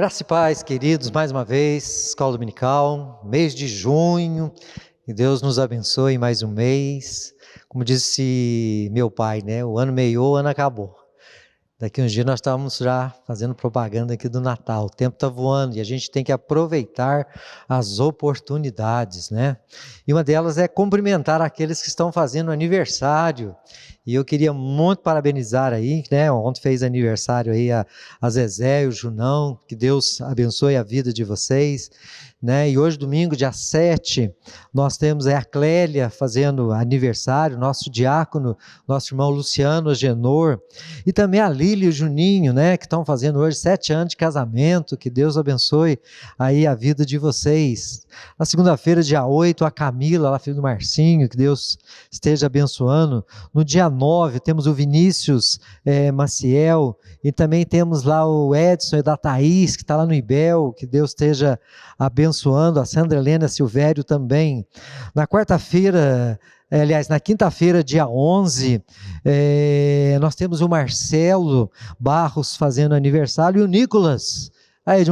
Graça e paz, queridos, mais uma vez, Escola Dominical, mês de junho, que Deus nos abençoe mais um mês. Como disse meu pai, né? O ano meiou, o ano acabou. Daqui uns dias nós estávamos já fazendo propaganda aqui do Natal. O tempo está voando e a gente tem que aproveitar as oportunidades, né? E uma delas é cumprimentar aqueles que estão fazendo aniversário. E eu queria muito parabenizar aí, né? Ontem fez aniversário aí a Zezé e o Junão. Que Deus abençoe a vida de vocês, né? E hoje, domingo, dia 7, nós temos a Clélia fazendo aniversário, nosso diácono, nosso irmão Luciano Agenor, e também a Lília e o Juninho, né? Que estão fazendo hoje 7 anos de casamento. Que Deus abençoe aí a vida de vocês. Na segunda-feira, dia 8, a Camila, lá filha do Marcinho, que Deus esteja abençoando. No dia 9, temos o Vinícius Maciel, e também temos lá o Edson e da Thaís, que está lá no Ibel, que Deus esteja abençoando, a Sandra Helena Silvério também. Na quarta-feira, aliás, na quinta-feira, dia 11, nós temos o Marcelo Barros fazendo aniversário e o Nicolas. Aí,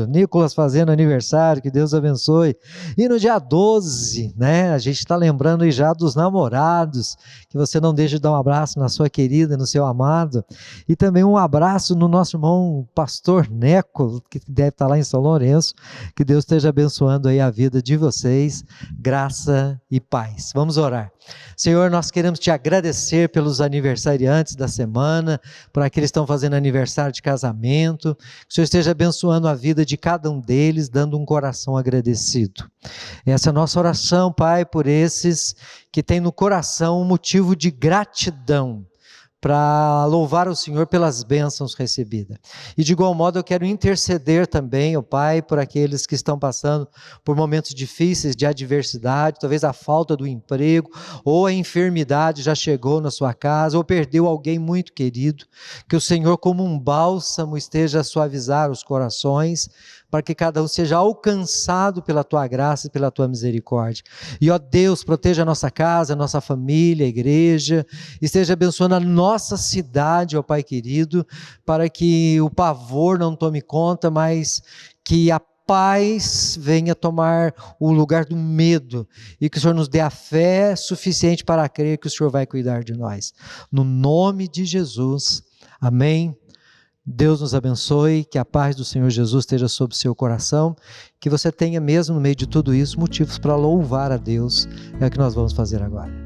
Nicolas fazendo aniversário, que Deus abençoe. E no dia 12, né, a gente está lembrando aí já dos namorados, que você não deixe de dar um abraço na sua querida, no seu amado. E também um abraço no nosso irmão pastor Neco, que deve estar lá em São Lourenço. Que Deus esteja abençoando aí a vida de vocês, graça e paz. Vamos orar. Senhor, nós queremos te agradecer pelos aniversariantes da semana, por aqueles que estão fazendo aniversário de casamento. Que o Senhor esteja abençoando a vida de cada um deles, dando um coração agradecido. Essa é a nossa oração, Pai, por esses que têm no coração um motivo de gratidão, para louvar o Senhor pelas bênçãos recebidas. E de igual modo eu quero interceder também, ó Pai, por aqueles que estão passando por momentos difíceis de adversidade, talvez a falta do emprego, ou a enfermidade já chegou na sua casa, ou perdeu alguém muito querido. Que o Senhor, como um bálsamo, esteja a suavizar os corações, para que cada um seja alcançado pela Tua graça e pela Tua misericórdia. E ó Deus, proteja a nossa casa, a nossa família, a igreja, esteja abençoando a nossa cidade, ó Pai querido, para que o pavor não tome conta, mas que a paz venha tomar o lugar do medo, e que o Senhor nos dê a fé suficiente para crer que o Senhor vai cuidar de nós. No nome de Jesus, amém. Deus nos abençoe, que a paz do Senhor Jesus esteja sobre o seu coração, que você tenha mesmo no meio de tudo isso motivos para louvar a Deus. É o que nós vamos fazer agora.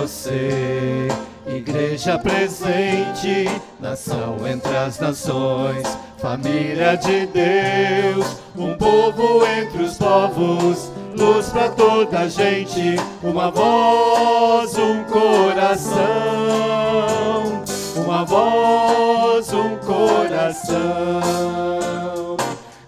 Você, igreja presente, nação entre as nações, família de Deus, um povo entre os povos, luz para toda a gente, uma voz, um coração, uma voz, um coração.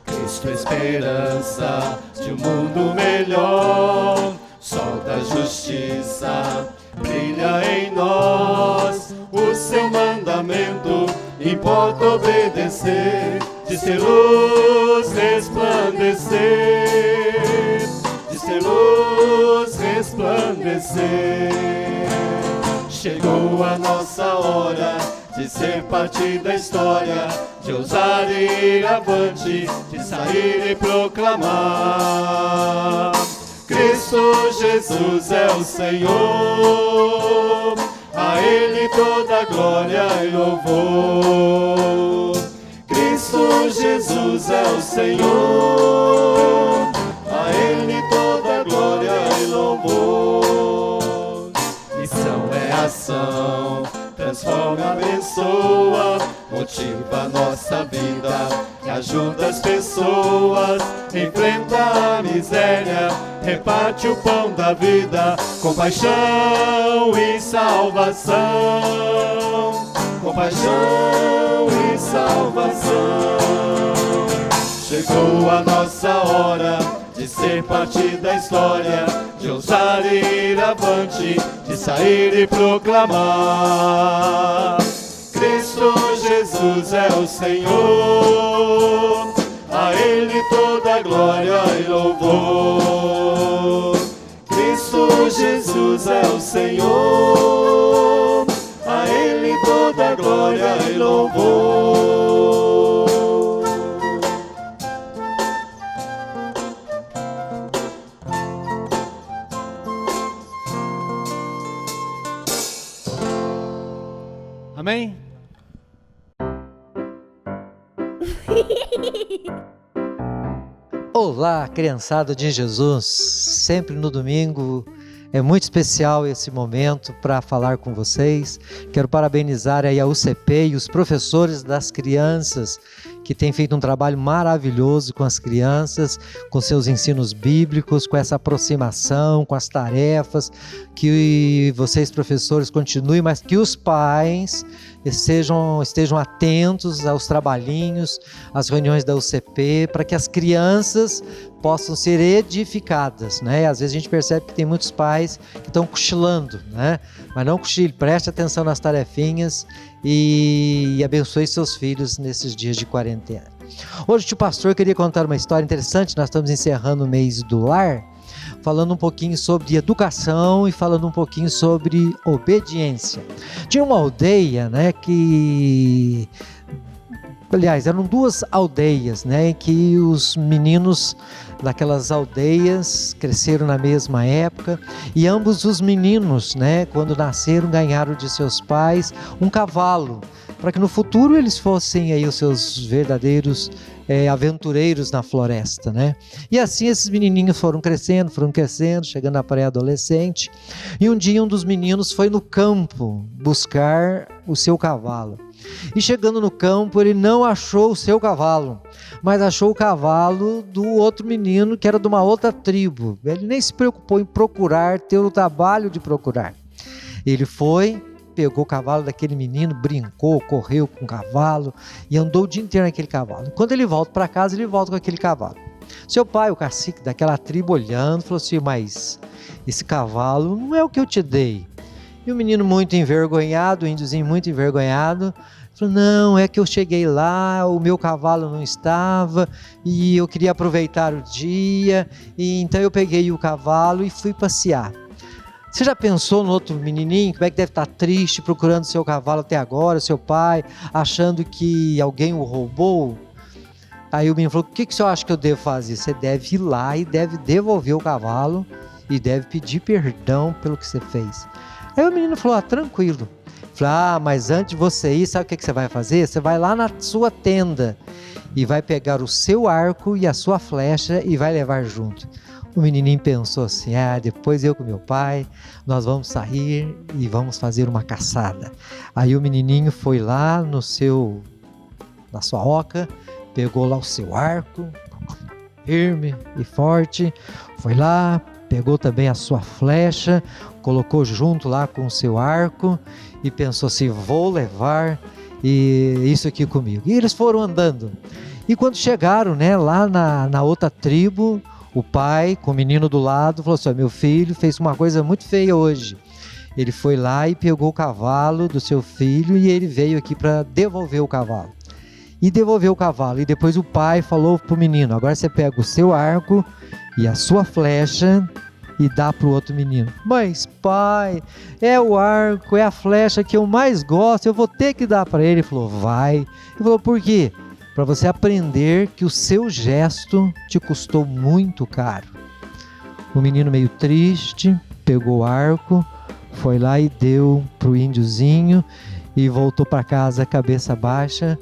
Cristo, esperança de um mundo melhor, sol da justiça, brilha em nós, o seu mandamento importa obedecer, de ser luz resplandecer, de ser luz resplandecer. Chegou a nossa hora de ser parte da história, de ousar ir avante, de sair e proclamar. Cristo Jesus é o Senhor, a Ele toda glória e louvor. Cristo Jesus é o Senhor, a Ele toda glória e louvor. Missão é ação, transforma, abençoa, motiva a nossa vida e ajuda as pessoas, enfrenta a miséria, reparte o pão da vida, compaixão e salvação, compaixão e salvação. Chegou a nossa hora de ser parte da história, de ousar ir avante, de sair e proclamar. Cristo Jesus é o Senhor, a Ele toda glória e louvor. Cristo Jesus é o Senhor, a Ele toda glória e louvor. Amém? Olá, criançada de Jesus, sempre no domingo é muito especial esse momento para falar com vocês. Quero parabenizar aí a UCP e os professores das crianças que têm feito um trabalho maravilhoso com as crianças, com seus ensinos bíblicos, com essa aproximação, com as tarefas, que vocês professores continuem, mas que os pais estejam atentos aos trabalhinhos, às reuniões da UCP, para que as crianças possam ser edificadas, né? Às vezes a gente percebe que tem muitos pais que estão cochilando, né? Mas não cochile, preste atenção nas tarefinhas e abençoe seus filhos nesses dias de quarentena. Hoje o tio pastor queria contar uma história interessante. Nós estamos encerrando o mês do lar, falando um pouquinho sobre educação e falando um pouquinho sobre obediência. Tinha uma aldeia, né, aliás, eram duas aldeias, né, em que os meninos daquelas aldeias cresceram na mesma época, e ambos os meninos, né, quando nasceram, ganharam de seus pais um cavalo, para que no futuro eles fossem aí os seus verdadeiros aventureiros na floresta, né? E assim esses menininhos foram crescendo, chegando à pré-adolescente, e um dia um dos meninos foi no campo buscar o seu cavalo. E chegando no campo, ele não achou o seu cavalo, mas achou o cavalo do outro menino que era de uma outra tribo. Ele nem se preocupou em procurar, ter o trabalho de procurar. Ele foi, pegou o cavalo daquele menino, brincou, correu com o cavalo e andou o dia inteiro naquele cavalo. Quando ele volta para casa, ele volta com aquele cavalo. Seu pai, o cacique daquela tribo, olhando, falou assim: mas esse cavalo não é o que eu te dei. E o menino muito envergonhado, o índiozinho muito envergonhado, falou: não, é que eu cheguei lá, o meu cavalo não estava e eu queria aproveitar o dia, e então eu peguei o cavalo e fui passear. Você já pensou no outro menininho, como é que deve estar triste procurando seu cavalo até agora, seu pai, achando que alguém o roubou? Aí o menino falou: o que o senhor acha que eu devo fazer? Você deve ir lá e deve devolver o cavalo e deve pedir perdão pelo que você fez. Aí o menino falou: tranquilo. Falei: mas antes de você ir, sabe o que você vai fazer? Você vai lá na sua tenda e vai pegar o seu arco e a sua flecha e vai levar junto. O menininho pensou assim: depois eu com meu pai, nós vamos sair e vamos fazer uma caçada. Aí o menininho foi lá na sua oca, pegou lá o seu arco, firme e forte, foi lá, pegou também a sua flecha, colocou junto lá com o seu arco e pensou assim: vou levar isso aqui comigo. E eles foram andando. E quando chegaram, né, lá na outra tribo, o pai, com o menino do lado, falou assim: meu filho fez uma coisa muito feia hoje. Ele foi lá e pegou o cavalo do seu filho e ele veio aqui para devolver o cavalo. E devolveu o cavalo. E depois o pai falou para o menino: agora você pega o seu arco e a sua flecha e dá para o outro menino. Mas pai, é o arco, é a flecha que eu mais gosto, eu vou ter que dar para ele. Ele falou: vai. Ele falou: por quê? Para você aprender que o seu gesto te custou muito caro. O menino, meio triste, pegou o arco, foi lá e deu para o índiozinho e voltou para casa cabeça baixa.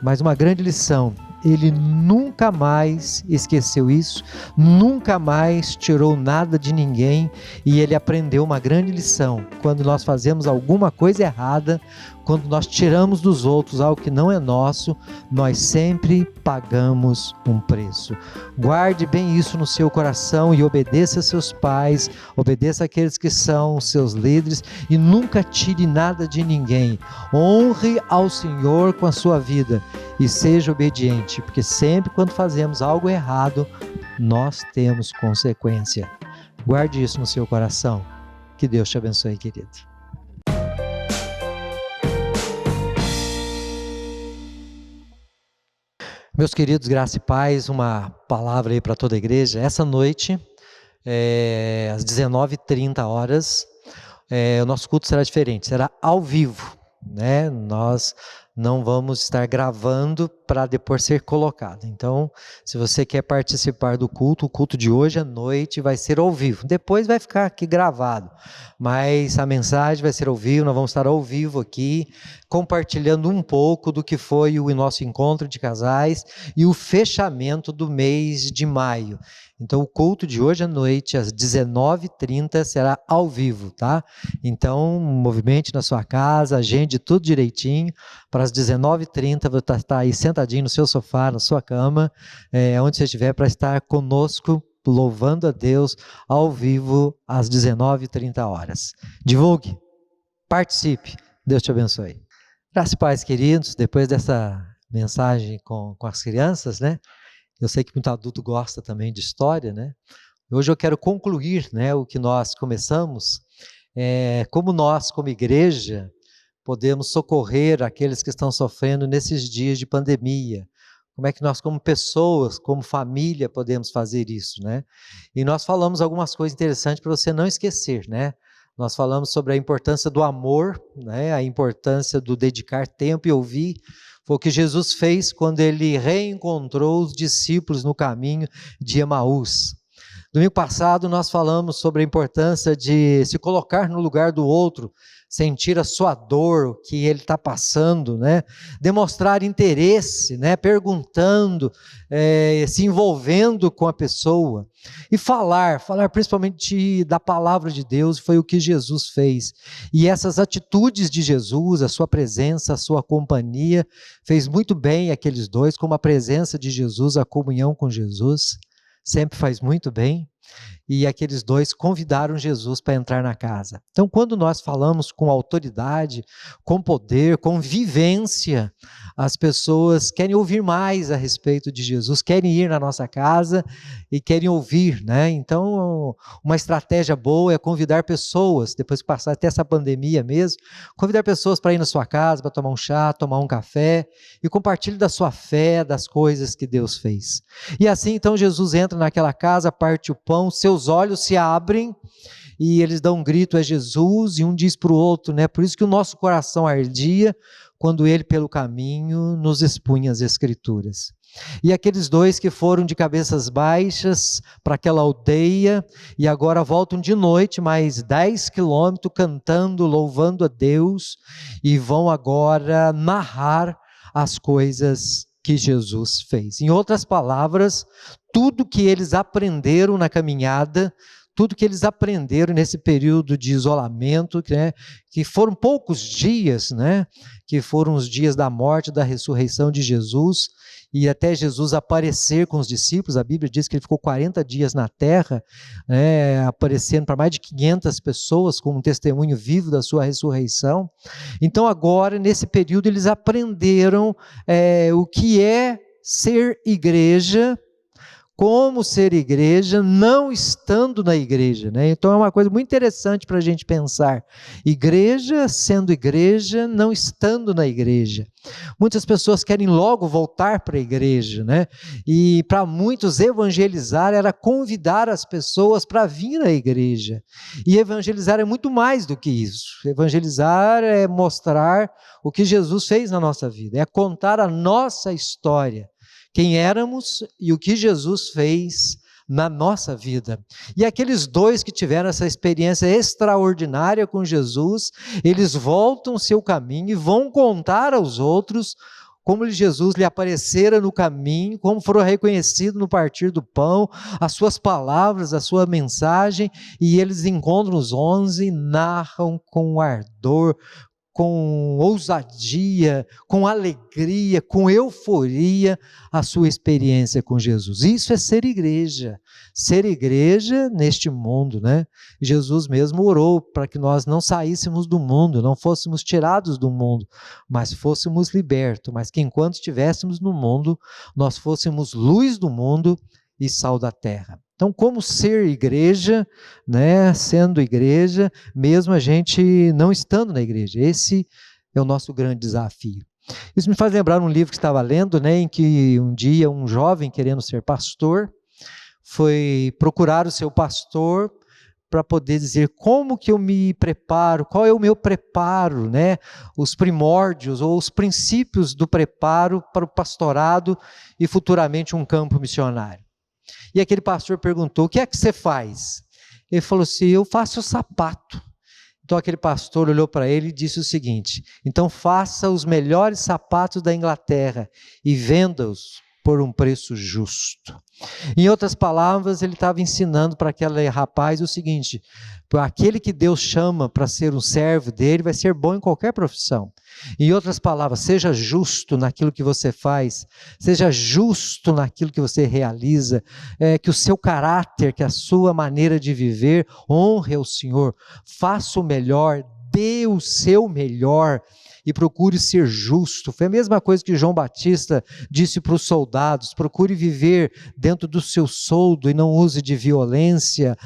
Mas uma grande lição: ele nunca mais esqueceu isso, nunca mais tirou nada de ninguém, e ele aprendeu uma grande lição: quando nós fazemos alguma coisa errada, quando nós tiramos dos outros algo que não é nosso, nós sempre pagamos um preço. Guarde bem isso no seu coração e obedeça a seus pais, obedeça àqueles que são seus líderes e nunca tire nada de ninguém. Honre ao Senhor com a sua vida e seja obediente, porque sempre quando fazemos algo errado, nós temos consequência. Guarde isso no seu coração. Que Deus te abençoe, querido. Meus queridos, graça e paz, uma palavra aí para toda a igreja. Essa noite, às 19h30, o nosso culto será diferente, será ao vivo, né? Nós não vamos estar gravando para depois ser colocado. Então, se você quer participar do culto, o culto de hoje à noite vai ser ao vivo. Depois vai ficar aqui gravado, mas a mensagem vai ser ao vivo, nós vamos estar ao vivo aqui, compartilhando um pouco do que foi o nosso encontro de casais e o fechamento do mês de maio. Então, o culto de hoje à noite, às 19h30, será ao vivo, tá? Então, movimente na sua casa, agende tudo direitinho, para as 19h30, você estar aí sentadinho no seu sofá, na sua cama, onde você estiver, para estar conosco, louvando a Deus, ao vivo, às 19h30. Divulgue, participe, Deus te abençoe. Graças e paz, queridos, depois dessa mensagem com as crianças, né? Eu sei que muito adulto gosta também de história, né? Hoje eu quero concluir, né, o que nós começamos, como nós, como igreja, podemos socorrer aqueles que estão sofrendo nesses dias de pandemia. Como é que nós, como pessoas, como família, podemos fazer isso, né? E nós falamos algumas coisas interessantes para você não esquecer, né? Nós falamos sobre a importância do amor, né? A importância do dedicar tempo e ouvir. Foi o que Jesus fez quando ele reencontrou os discípulos no caminho de Emaús. Domingo passado nós falamos sobre a importância de se colocar no lugar do outro, sentir a sua dor, o que ele está passando, né? Demonstrar interesse, né? Perguntando, se envolvendo com a pessoa. E falar principalmente da palavra de Deus, foi o que Jesus fez. E essas atitudes de Jesus, a sua presença, a sua companhia, fez muito bem aqueles dois, como a presença de Jesus, a comunhão com Jesus, sempre faz muito bem. E aqueles dois convidaram Jesus para entrar na casa. Então, quando nós falamos com autoridade, com poder, com vivência, as pessoas querem ouvir mais a respeito de Jesus, querem ir na nossa casa e querem ouvir, né? Então, uma estratégia boa é convidar pessoas, depois que passar até essa pandemia mesmo, convidar pessoas para ir na sua casa, para tomar um chá, tomar um café e compartilhar da sua fé, das coisas que Deus fez. E assim, então, Jesus entra naquela casa, parte o pão, seus olhos se abrem e eles dão um grito a Jesus e um diz para o outro, né? Por isso que o nosso coração ardia quando ele pelo caminho nos expunha as Escrituras. E aqueles dois que foram de cabeças baixas para aquela aldeia e agora voltam de noite mais 10 quilômetros cantando, louvando a Deus e vão agora narrar as coisas que Jesus fez. Em outras palavras, tudo que eles aprenderam na caminhada, tudo que eles aprenderam nesse período de isolamento, né, que foram poucos dias, né, que foram os dias da morte, da ressurreição de Jesus, e até Jesus aparecer com os discípulos. A Bíblia diz que ele ficou 40 dias na terra, aparecendo para mais de 500 pessoas como um testemunho vivo da sua ressurreição. Então agora, nesse período, eles aprenderam o que é ser igreja, como ser igreja, não estando na igreja, né? Então é uma coisa muito interessante para a gente pensar. Igreja sendo igreja, não estando na igreja. Muitas pessoas querem logo voltar para a igreja, né? E para muitos evangelizar era convidar as pessoas para vir à igreja. E evangelizar é muito mais do que isso. Evangelizar é mostrar o que Jesus fez na nossa vida, é contar a nossa história. Quem éramos e o que Jesus fez na nossa vida. E aqueles dois que tiveram essa experiência extraordinária com Jesus, eles voltam o seu caminho e vão contar aos outros como Jesus lhe aparecera no caminho, como foram reconhecidos no partir do pão, as suas palavras, a sua mensagem, e eles encontram os 11 e narram com ardor, com ousadia, com alegria, com euforia, a sua experiência com Jesus. Isso é ser igreja neste mundo, né? Jesus mesmo orou para que nós não saíssemos do mundo, não fôssemos tirados do mundo, mas fôssemos libertos, mas que enquanto estivéssemos no mundo, nós fôssemos luz do mundo e sal da terra. Então, como ser igreja, né, sendo igreja, mesmo a gente não estando na igreja? Esse é o nosso grande desafio. Isso me faz lembrar um livro que estava lendo, né, em que um dia um jovem querendo ser pastor foi procurar o seu pastor para poder dizer como que eu me preparo, qual é o meu preparo, né? Os primórdios ou os princípios do preparo para o pastorado e futuramente um campo missionário. E aquele pastor perguntou: o que é que você faz? Ele falou assim: eu faço sapato. Então aquele pastor olhou para ele e disse o seguinte: então faça os melhores sapatos da Inglaterra e venda-os por um preço justo. Em outras palavras, ele estava ensinando para aquele rapaz o seguinte: aquele que Deus chama para ser um servo dele vai ser bom em qualquer profissão. Em outras palavras, seja justo naquilo que você faz, seja justo naquilo que você realiza, que o seu caráter, que a sua maneira de viver honre ao Senhor, faça o melhor, dê o seu melhor e procure ser justo. Foi a mesma coisa que João Batista disse para os soldados: procure viver dentro do seu soldo e não use de violência,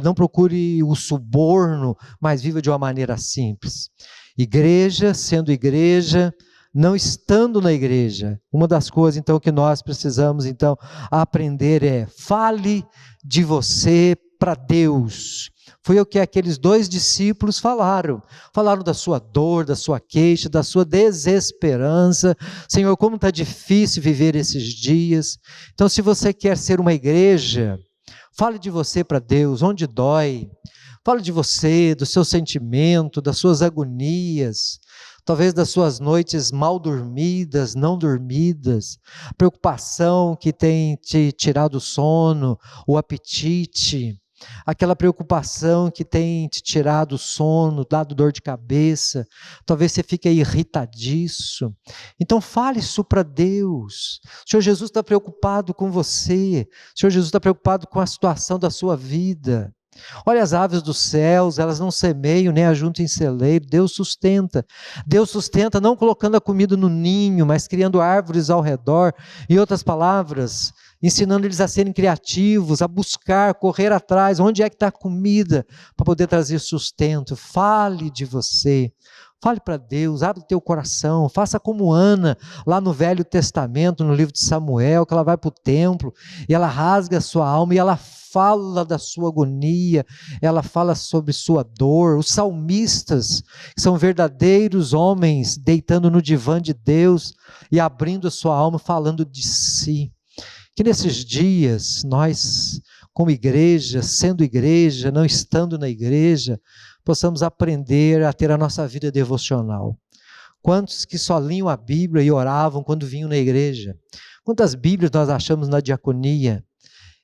não procure o suborno, mas viva de uma maneira simples. Igreja, sendo igreja, não estando na igreja, uma das coisas então que nós precisamos então aprender é: fale de você para Deus. Foi o que aqueles 2 discípulos falaram da sua dor, da sua queixa, da sua desesperança. Senhor, como está difícil viver esses dias. Então, se você quer ser uma igreja, fale de você para Deus, onde dói. Fale de você, do seu sentimento, das suas agonias, talvez das suas noites mal dormidas, não dormidas, preocupação que tem te tirado o sono, o apetite, aquela preocupação que tem te tirado o sono, dado dor de cabeça, talvez você fique irritadiço. Então fale isso para Deus. O Senhor Jesus está preocupado com você, o Senhor Jesus está preocupado com a situação da sua vida. Olha as aves dos céus, elas não semeiam nem ajuntam em celeiro, Deus sustenta não colocando a comida no ninho, mas criando árvores ao redor. Em outras palavras, ensinando eles a serem criativos, a buscar, correr atrás, onde é que está a comida, para poder trazer sustento. Fale de você, fale para Deus, abre o teu coração, faça como Ana, lá no Velho Testamento, no livro de Samuel, que ela vai para o templo, e ela rasga a sua alma, e ela fala da sua agonia, ela fala sobre sua dor. Os salmistas, que são verdadeiros homens, deitando no divã de Deus, e abrindo a sua alma, falando de si. Que nesses dias, nós, como igreja, sendo igreja, não estando na igreja, possamos aprender a ter a nossa vida devocional. Quantos que só liam a Bíblia e oravam quando vinham na igreja? Quantas Bíblias nós achamos na diaconia?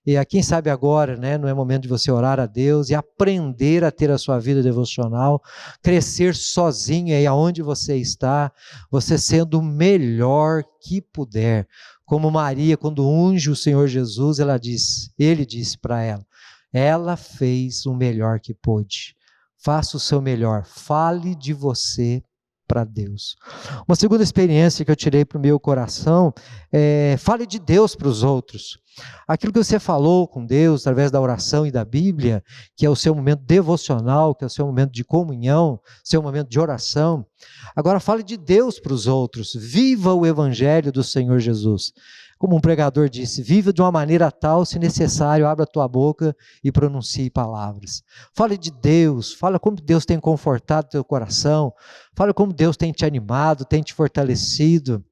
E quem sabe agora, né, não é momento de você orar a Deus e aprender a ter a sua vida devocional, crescer sozinho aí aonde você está, você sendo o melhor que puder. Como Maria, quando unge o Senhor Jesus, ele disse para ela fez o melhor que pôde. Faça o seu melhor, fale de você para Deus. Uma segunda experiência que eu tirei para o meu coração é: fale de Deus para os outros. Aquilo que você falou com Deus através da oração e da Bíblia, que é o seu momento devocional, que é o seu momento de comunhão, seu momento de oração. Agora fale de Deus para os outros, viva o Evangelho do Senhor Jesus. Como um pregador disse: viva de uma maneira tal, se necessário, abra a tua boca e pronuncie palavras. Fale de Deus, fala como Deus tem confortado teu coração, fala como Deus tem te animado, tem te fortalecido.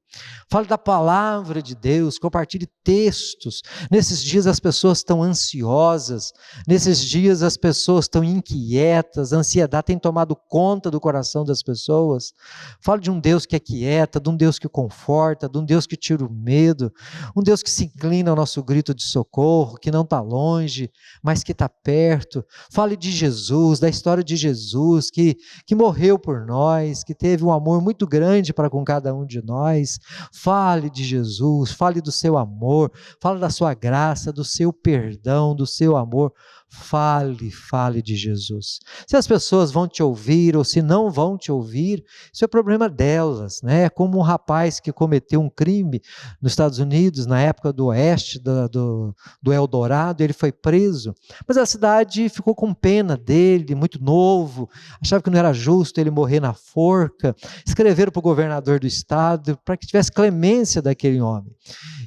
Fale da palavra de Deus, compartilhe textos. Nesses dias as pessoas estão ansiosas, nesses dias as pessoas estão inquietas, a ansiedade tem tomado conta do coração das pessoas. Fale de um Deus que aquieta, de um Deus que conforta, de um Deus que tira o medo, um Deus que se inclina ao nosso grito de socorro, que não está longe, mas que está perto. Fale de Jesus, da história de Jesus, que morreu por nós, que teve um amor muito grande para com cada um de nós. Fale de Jesus, fale do seu amor, fale da sua graça, do seu perdão, do seu amor. Fale de Jesus. Se as pessoas vão te ouvir ou se não vão te ouvir, isso é problema delas, né? É como um rapaz que cometeu um crime nos Estados Unidos, na época do oeste, do Eldorado, ele foi preso, mas a cidade ficou com pena dele, muito novo, achava que não era justo ele morrer na forca, escreveram para o governador do estado para que tivesse clemência daquele homem.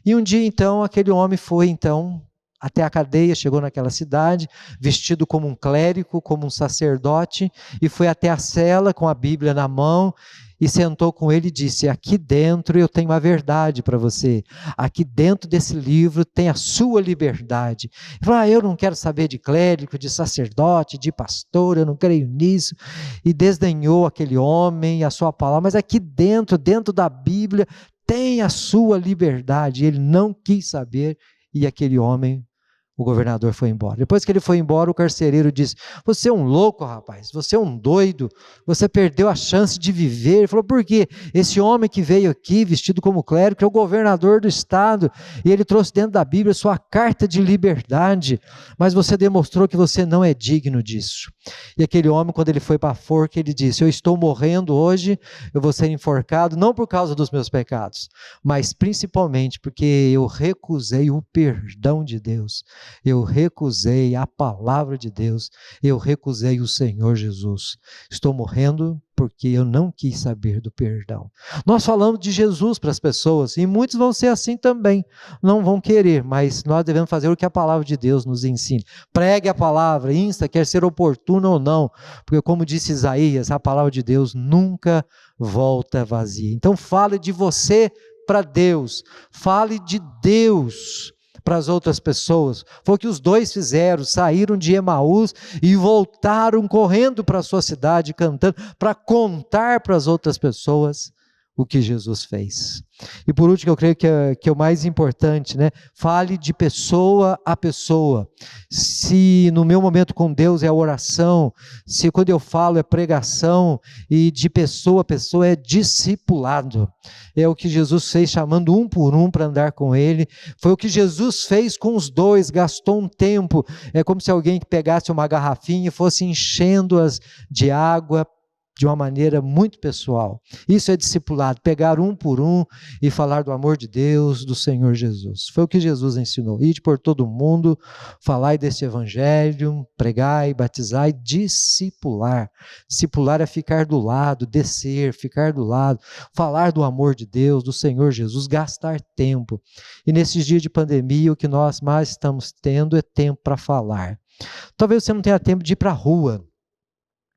E um dia, então, aquele homem foi, até a cadeia, chegou naquela cidade, vestido como um clérigo, como um sacerdote, e foi até a cela com a Bíblia na mão, e sentou com ele e disse: aqui dentro eu tenho a verdade para você, aqui dentro desse livro tem a sua liberdade. Ele falou: eu não quero saber de clérigo, de sacerdote, de pastor, eu não creio nisso, e desdenhou aquele homem, a sua palavra, mas aqui dentro da Bíblia, tem a sua liberdade. E ele não quis saber, e aquele homem, o governador, foi embora. Depois que ele foi embora, o carcereiro disse: você é um louco, rapaz, você é um doido, você perdeu a chance de viver. Ele falou: por quê? Esse homem que veio aqui vestido como clérigo, que é o governador do estado, e ele trouxe dentro da Bíblia sua carta de liberdade, mas você demonstrou que você não é digno disso. E aquele homem, quando ele foi para a forca, ele disse: eu estou morrendo hoje, eu vou ser enforcado, não por causa dos meus pecados, mas principalmente porque eu recusei o perdão de Deus. Eu recusei a palavra de Deus, eu recusei o Senhor Jesus. Estou morrendo porque eu não quis saber do perdão. Nós falamos de Jesus para as pessoas, e muitos vão ser assim também, não vão querer, mas nós devemos fazer o que a palavra de Deus nos ensina. Pregue a palavra, insta, quer ser oportuno ou não, porque como disse Isaías, a palavra de Deus nunca volta vazia. Então fale de você para Deus, fale de Deus para as outras pessoas. Foi o que os dois fizeram, saíram de Emaús e voltaram correndo para a sua cidade, cantando, para contar para as outras pessoas o que Jesus fez. E por último, eu creio que é o mais importante, né? Fale de pessoa a pessoa. Se no meu momento com Deus é a oração, se quando eu falo é pregação, e de pessoa a pessoa é discipulado. É o que Jesus fez, chamando um por um para andar com ele. Foi o que Jesus fez com os dois, gastou um tempo. É como se alguém que pegasse uma garrafinha e fosse enchendo-as de água, de uma maneira muito pessoal. Isso é discipulado, pegar um por um e falar do amor de Deus, do Senhor Jesus. Foi o que Jesus ensinou: ide por todo mundo, falai deste evangelho, pregai, batizai, discipular. Discipular é ficar do lado, descer, ficar do lado, falar do amor de Deus, do Senhor Jesus, gastar tempo. E nesses dias de pandemia, o que nós mais estamos tendo é tempo para falar. Talvez você não tenha tempo de ir para a rua,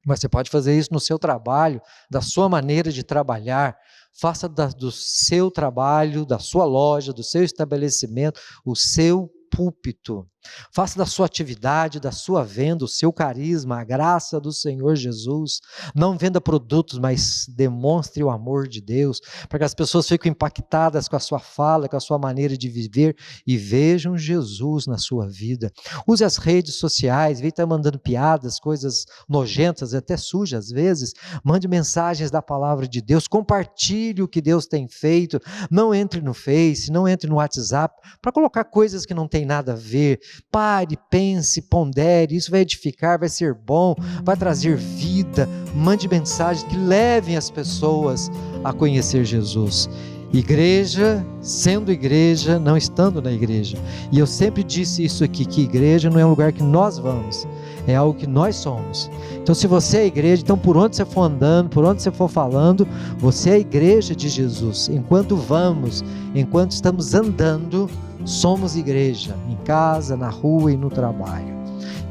mas você pode fazer isso no seu trabalho, da sua maneira de trabalhar. Faça do seu trabalho, da sua loja, do seu estabelecimento, o seu púlpito. Faça da sua atividade, da sua venda, o seu carisma, a graça do Senhor Jesus. Não venda produtos, mas demonstre o amor de Deus, para que as pessoas fiquem impactadas com a sua fala, com a sua maneira de viver e vejam Jesus na sua vida. Use as redes sociais, vem estar mandando piadas, coisas nojentas, até sujas às vezes. Mande mensagens da palavra de Deus, compartilhe o que Deus tem feito. Não entre no Face, não entre no WhatsApp para colocar coisas que não tem nada a ver. Pare, pense, pondere, isso vai edificar, vai ser bom, vai trazer vida. Mande mensagens que levem as pessoas a conhecer Jesus. Igreja, sendo igreja, não estando na igreja. E eu sempre disse isso aqui, que igreja não é um lugar que nós vamos, é algo que nós somos. Então se você é igreja, então por onde você for andando, por onde você for falando, você é a igreja de Jesus. Enquanto vamos, enquanto estamos andando, somos igreja, em casa, na rua e no trabalho.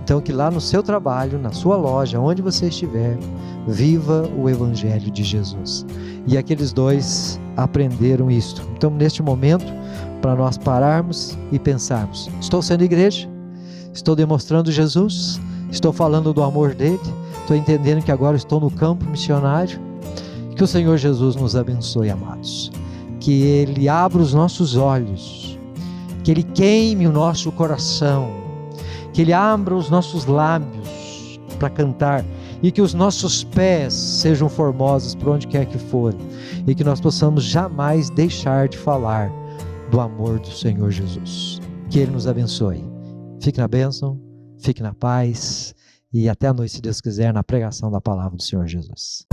Então que lá no seu trabalho, na sua loja, onde você estiver, viva o evangelho de Jesus. E aqueles dois aprenderam isto. Então neste momento, para nós pararmos e pensarmos: estou sendo igreja? Estou demonstrando Jesus? Estou falando do amor dele? Estou entendendo que agora estou no campo missionário? Que o Senhor Jesus nos abençoe, amados. Que Ele abra os nossos olhos, que Ele queime o nosso coração, que Ele abra os nossos lábios para cantar, e que os nossos pés sejam formosos por onde quer que forem, e que nós possamos jamais deixar de falar do amor do Senhor Jesus. Que Ele nos abençoe. Fique na bênção, fique na paz e até a noite, se Deus quiser, na pregação da palavra do Senhor Jesus.